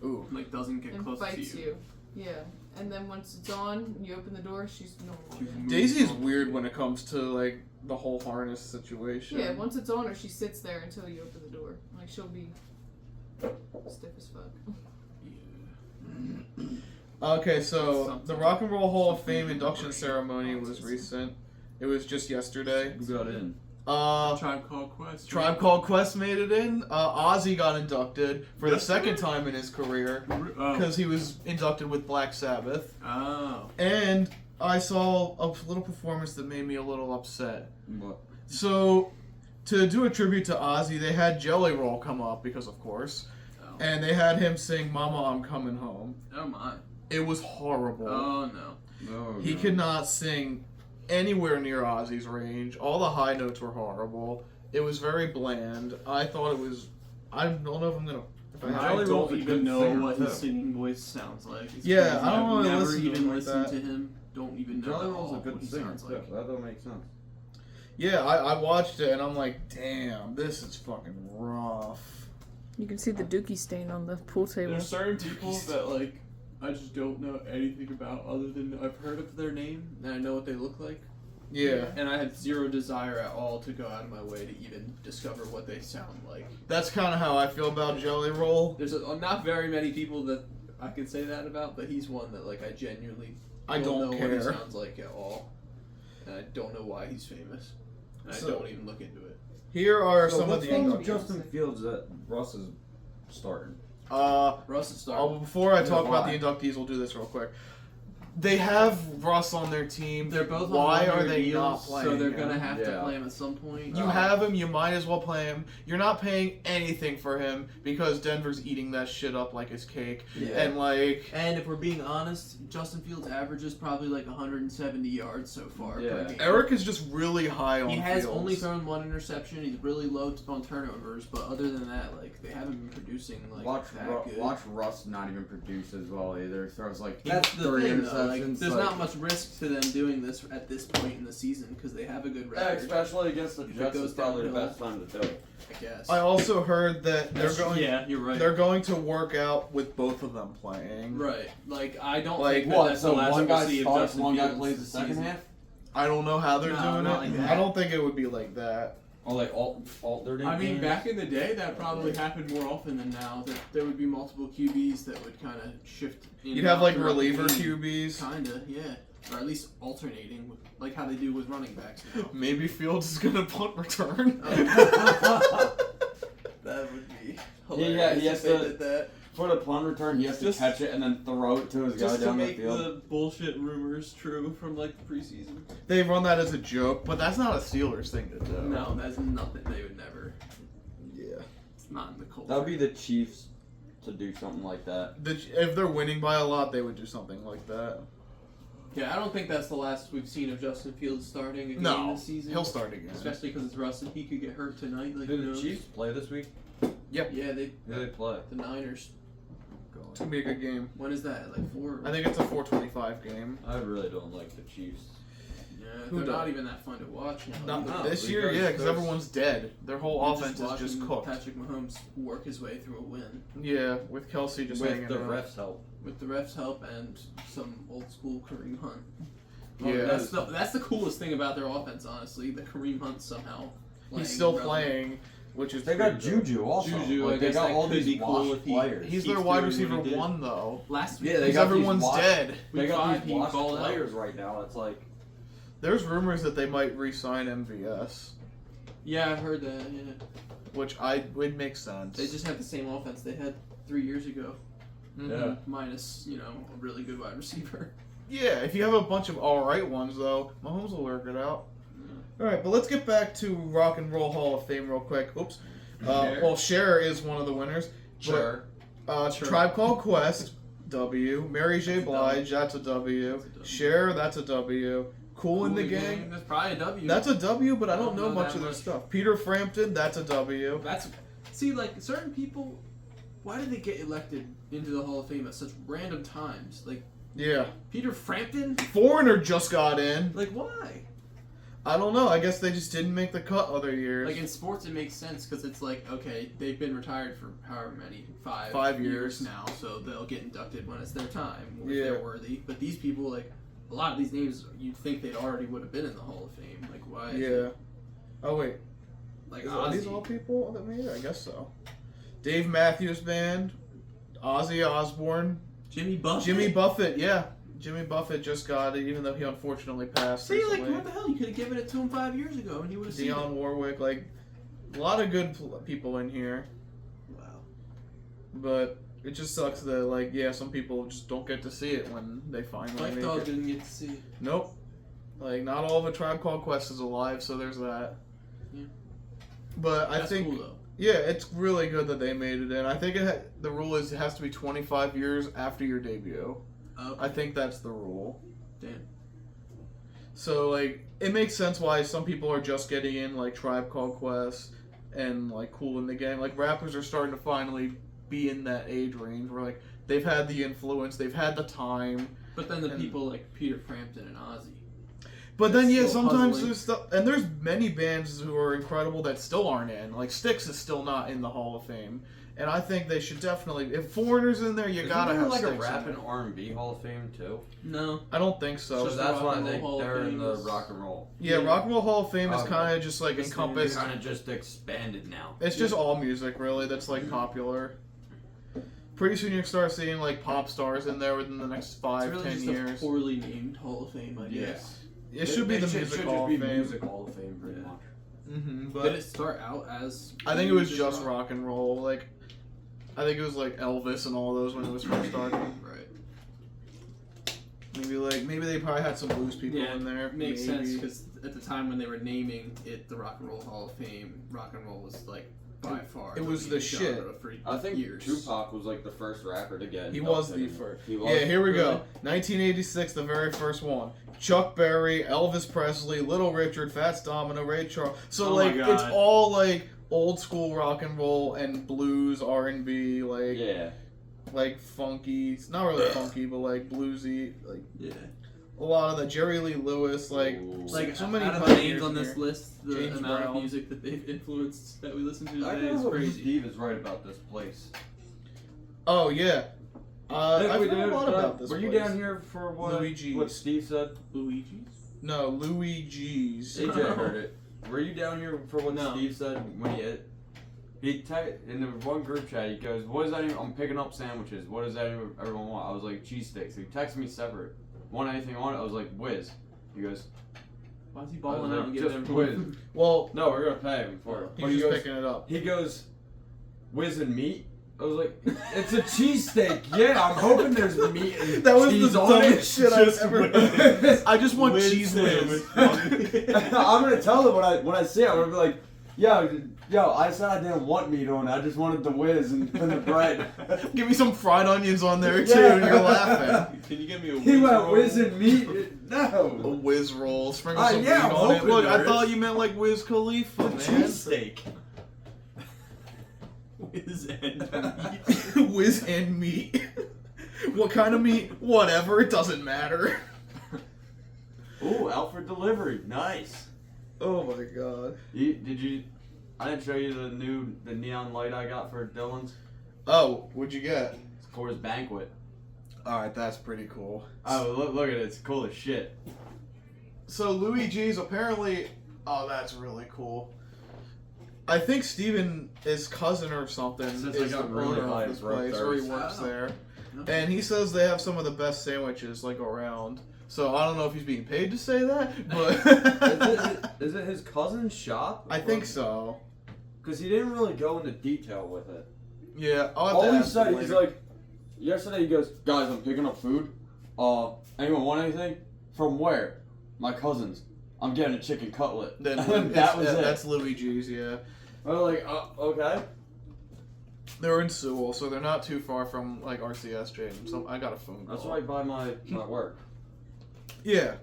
Ooh. Like, doesn't get and close fights to you. Yeah. And then once it's on, and you open the door, she's normal. She's again. Daisy's weird when it comes to like the whole harness situation. Yeah, once it's on her, she sits there until you open the door. Like, she'll be stiff as fuck. Okay, so Something. the Rock and Roll Hall of Fame Something induction about ceremony was recent. It was just yesterday. Who got in? Tribe Called Quest. Tribe Called Quest made it in. Ozzy got inducted for the second time in his career Oh. because he was inducted with Black Sabbath. Oh. And I saw a little performance that made me a little upset. What? So, to do a tribute to Ozzy, they had Jelly Roll come up because, of course, Oh. and they had him sing "Mama, I'm Coming Home." Oh my. It was horrible. Oh no. No. He could not sing anywhere near Ozzy's range. All the high notes were horrible. It was very bland. I thought it was. I don't know if I'm gonna. If I, I Jelly Roll's don't a even good know singer, what too. his singing voice sounds like. It's Yeah, crazy. I don't I've really never listen to even him like listened that. to him. Don't even know Jelly at Roll's a all good what he singer. sounds Yeah, like. that don't make sense. yeah, I watched it and I'm like, damn, this is fucking rough. You can see the dookie stain on the pool table. There's certain people that like I just don't know anything about other than I've heard of their name and I know what they look like. Yeah, And I have zero desire at all to go out of my way to even discover what they sound like. that's kind of how I feel about Jelly Roll. There's not very many people that I can say that about, but he's one that like I genuinely I don't know what he care. sounds like at all, and I don't know why he's famous, and So- I don't even look into it. Here are So some of what's the wrong with inductees. Justin Fields that Russ is starting? Russ is starting. Before I Yeah, talk about why? the inductees, we'll do this real quick. They have Russ on their team. They're both. Why on are one-year they deals, not playing? So they're him? gonna have to Yeah. play him at some point. You have him, you might as well play him. You're not paying anything for him because Denver's eating that shit up like it's cake. Yeah. And like, And if we're being honest, Justin Fields averages probably like 170 yards so far Yeah. per game. Eric is just really high on He has Fields. only thrown one interception. He's really low on turnovers, but other than that, like they haven't been producing like that good. Watch Russ not even produce as well either. He throws like That's the 3 thing, though. Like, interceptions. there's like- not much risk to them doing this at this point in the season because they have a good Yeah, record. especially against the If it Jets, goes is probably the downhill. best time to do it. I guess. I also heard that they're going. Yeah, you're right. They're going to work out with both of them playing. Right. Like I don't Like, think that What? that's So the last one we'll guy see of starts, Justin one guy Fields plays the this second season. half, I don't know how they're No, doing not it. like that. I don't think it would be like that. or like alternating. I mean, games. back in the day, that probably happened more often than now. That there would be multiple QBs that would kind of shift. In You'd and have out like throughout the reliever game. QBs. Kinda, yeah, or at least alternating, with, like how they do with running backs now. Maybe Fields is gonna punt return. That would be Yeah, hilarious he has if they to- did that. For the punt return, he has Just- to catch it and then throw it to his guy Just to down the make field. the bullshit rumors true from like the preseason. They run that as a joke, but that's not a Steelers thing to do. No, that's nothing. They would never. Yeah. It's not in the culture. That would be the Chiefs to do something like that. If they're winning by a lot, they would do something like that. Yeah, I don't think that's the last we've seen of Justin Fields starting a game No, this season. he'll start again. Especially because it's Russ and he could get hurt tonight. Like, Do who the knows? Chiefs play this week? Yeah, they Who do they play? the Niners. It's gonna be a good game. When is that? Like 4? I think it's a 4:25 game. I really don't like the Chiefs. Yeah, Who they're not does? even that fun to watch now. Not No, this year, because yeah, because there's- everyone's dead. Their whole We're offense is just watching cooked. Patrick Mahomes work his way through a win Yeah, with Kelsey just hanging With the out. refs' help. with the refs' help and some old school Kareem Hunt. Yeah. That's the coolest thing about their offense, honestly. The Kareem Hunt somehow. He's still relevant. playing, which is They got pretty good. Juju also. Juju, like, I they guess got that all could these be cool washed if he- players. He's keeps their doing wide what he receiver did. 1 though. Last week. Yeah, they Because got these everyone's washed- dead. They Week got 5, these he washed balled out. players right now. It's like There's rumors that they might re-sign MVS, Yeah, I've heard that. Yeah. which would make sense. They just have the same offense they had 3 years ago, Mhm. Yeah. minus a really good wide receiver. Yeah, if you have a bunch of all right ones though, Mahomes will work it out. All right, but let's get back to Rock and Roll Hall of Fame real quick. Oops. Cher. Well, Cher is one of the winners. Sure. But, Sure. Tribe Called Quest, W. Mary J. That's a Blige, that's a W. That's a W. Cher, that's a W. Cool in the Gang, That's probably a W. that's a W, but I I don't don't know know much that of their much. stuff. Peter Frampton, that's a W. That's see, like certain people. Why did they get elected into the Hall of Fame at such random times? Like Yeah. Peter Frampton. Foreigner just got in. Like why? I don't know. I guess they just didn't make the cut other years. Like in sports, it makes sense because it's like okay, they've been retired for however many 5 years now, so they'll get inducted when it's their time if Yeah. they're worthy. But these people, like a lot of these names, you'd think they'd already would have been in the Hall of Fame. Like why? is Yeah. it, Oh wait. like Are these Ozzy. all people that made it? I guess so. Dave Matthews Band, Ozzy Osbourne, Jimmy Buffett. Jimmy Buffett. Yeah, Jimmy Buffett just got it, even though he unfortunately passed See, like recently. what the hell? You could have given it to him 5 years ago, and he would have seen it. Dionne Warwick, like a lot of good people in here, Wow. but it just sucks that like some people just don't get to see it when they finally Mike make Dog it. didn't get to see it. Nope. Like not all of A Tribe Called Quest is alive, so there's that. Yeah. But I That's think cool though. yeah, it's really good that they made it in. I think the rule is it has to be 25 years after your debut. Okay. I think that's the rule. Damn. So like it makes sense why some people are just getting in, like Tribe Called Quest and like Cool in the Gang. Like rappers are starting to finally be in that age range where like they've had the influence, they've had the time. But then the And- people like Peter Frampton and Ozzy. But then It's still sometimes puzzling. there's stuff, and there's many bands who are incredible that still aren't in. Like Styx is still not in the Hall of Fame, and I think they should definitely. If Foreigner's in there, you Isn't gotta there have like Styx a rap in and there. R&B Hall of Fame too? No. I don't think so. So Just the that's Rock why and Roll Hall of they're in Fame the is- rock and roll. Yeah, Rock and Roll Hall of Fame is Okay. kind of just like This encompassed. It's kind of just expanded now. It's just all music, really, that's like Mhm. popular. Pretty soon you start seeing like pop stars in there within the next It's 5, really 10 just years. a poorly named Hall of Fame, I Yeah. guess. It should be the Music Hall of Fame. Music Hall of Fame, pretty Yeah. much. Mm-hmm, but Did it start out as? I think it was just just rock and roll. Like, I think it was like Elvis and all those when it was first starting. Right. Maybe they probably had some blues people Yeah, in there. Makes maybe. sense because at the time when they were naming it the Rock and Roll Hall of Fame, rock and roll was like by far. It was leading the shit. genre for I think years. Tupac was like the first rapper to get. He was inducted. the first. He was. Yeah, here we go. Really? 1986, the very first one. Chuck Berry, Elvis Presley, Little Richard, Fats Domino, Ray Charles. So Oh my like God. it's all like old school rock and roll and blues, R&B, like Yeah. like funky. It's not really funky, but like bluesy, like Yeah. a lot of the Jerry Lee Lewis, like Ooh. Like so many out of the pioneers names on in this here. list, the James amount Brown. of music that they've influenced that we listen to I today don't is know if crazy. Steve is right about this place. Oh yeah. I've we heard a did, lot about this Were you place. down here for what? Luigi's. What Steve said? Luigi's? No, Luigi's. AJ heard it. Were you down here for what No. Steve said when he in the one group chat, he goes, "What is that? I'm picking up sandwiches. What does that everyone want?" I was like, "Cheesesteaks." He texted me separate. Want anything on it? I was like, "Whiz." He goes, Why is he I balling was out like, and "Just getting everyone? Whiz." Well, No, we're gonna pay him for it. But he's he just goes, picking it up. he goes, "Whiz and meat." I was like, "It's a cheesesteak." Yeah, I'm hoping there's meat and That was cheese the on it. dumbest shit I've Just ever Whiz. heard. I just want Whiz cheese whiz. I'm gonna tell them when I see it. I'm gonna be like, yo, I said I didn't want meat on it. I just wanted the whiz and the bread. Give me some fried onions on there too, Yeah. and you're laughing. Can you get me a He whiz went roll? whiz and meat. A No, whiz roll, sprinkle some yeah, meat I'm on it. hoping Look, I there thought is. you meant like Wiz Khalifa, man. cheesesteak. Whiz and meat. Whiz and meat. What kind of meat? Whatever, it doesn't matter. Ooh, out for delivery. Nice. Oh my god. I didn't show you the neon light I got for Dylan's. Oh, what'd you get? It's for his banquet. Alright, that's pretty cool. Oh, look at it. It's cool as shit. So Luigi's apparently. Oh, that's really cool. I think Steven, his cousin or something, Since is I the got really owner high of this broke place, or he thirst. works Oh. there. Okay. And he says they have some of the best sandwiches like around. So I don't know if he's being paid to say that, but Is it his cousin's shop? I think so. Because he didn't really go into detail with it. Yeah, I'll have to All he ask said, him he's later. like, yesterday he goes, "Guys, I'm picking up food. Anyone want anything? From where? My cousin's. I'm getting a chicken cutlet." Then that was it. That's Luigi's, yeah. I was like, okay. They're in Sewell, so they're not too far from like RCSJ. And so I got a phone call. That's right by my work. Yeah,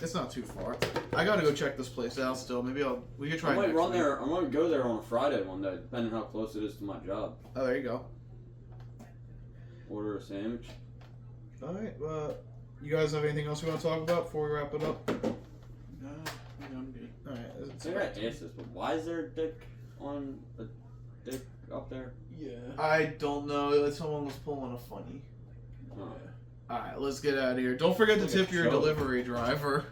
it's not too far. I gotta go check this place out still. Maybe we could try. I might next run week. there. I might go there on a Friday one day, depending how close it is to my job. Oh, there you go. Order a sandwich. All right. You guys have anything else you want to talk about before we wrap it up? No, I'm good. All right. I think I asked this, but why is there a dick on a dick up there? Yeah. I don't know. Someone was pulling a funny. Oh. All right, let's get out of here. Don't forget to Like a tip your show. delivery driver.